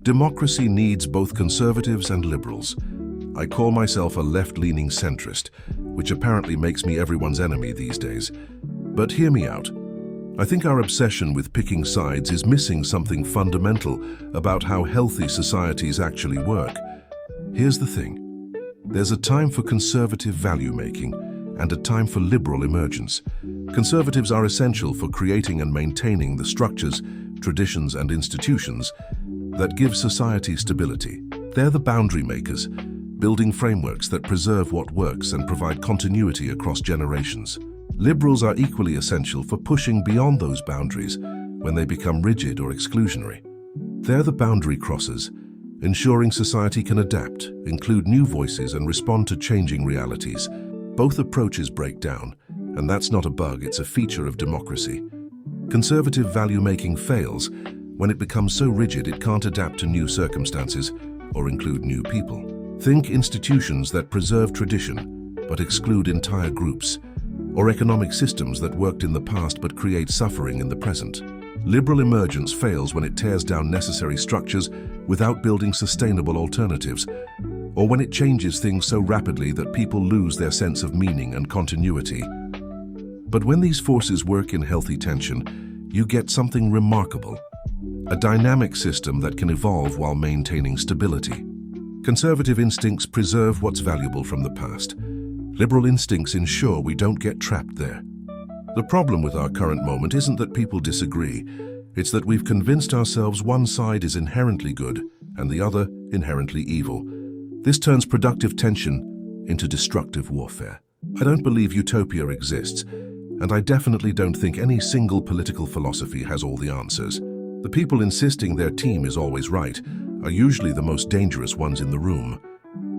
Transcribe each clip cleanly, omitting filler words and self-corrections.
Democracy needs both conservatives and liberals. I call myself a left-leaning centrist, which apparently makes me everyone's enemy these days. But hear me out. I think our obsession with picking sides is missing something fundamental about how healthy societies actually work. Here's the thing. There's a time for conservative value-making and a time for liberal emergence. Conservatives are essential for creating and maintaining the structures, traditions, and institutions that give society stability. They're the boundary makers, building frameworks that preserve what works and provide continuity across generations. Liberals are equally essential for pushing beyond those boundaries when they become rigid or exclusionary. They're the boundary crossers, ensuring society can adapt, include new voices, and respond to changing realities. Both approaches break down, and that's not a bug, it's a feature of democracy. Conservative value-making fails when it becomes so rigid it can't adapt to new circumstances or include new people. Think institutions that preserve tradition but exclude entire groups, or economic systems that worked in the past but create suffering in the present. Liberal emergence fails when it tears down necessary structures without building sustainable alternatives, or when it changes things so rapidly that people lose their sense of meaning and continuity. But when these forces work in healthy tension, you get something remarkable. A dynamic system that can evolve while maintaining stability. Conservative instincts preserve what's valuable from the past. Liberal instincts ensure we don't get trapped there. The problem with our current moment isn't that people disagree, it's that we've convinced ourselves one side is inherently good and the other inherently evil. This turns productive tension into destructive warfare. I don't believe utopia exists, and I definitely don't think any single political philosophy has all the answers. The people insisting their team is always right are usually the most dangerous ones in the room.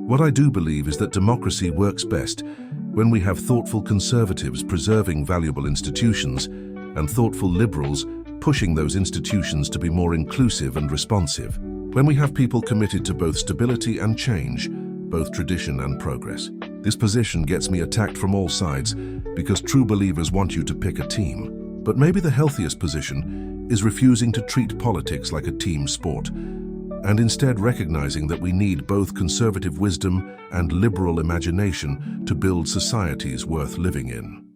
What I do believe is that democracy works best when we have thoughtful conservatives preserving valuable institutions and thoughtful liberals pushing those institutions to be more inclusive and responsive. When we have people committed to both stability and change, both tradition and progress. This position gets me attacked from all sides because true believers want you to pick a team. But maybe the healthiest position is refusing to treat politics like a team sport, and instead recognizing that we need both conservative wisdom and liberal imagination to build societies worth living in.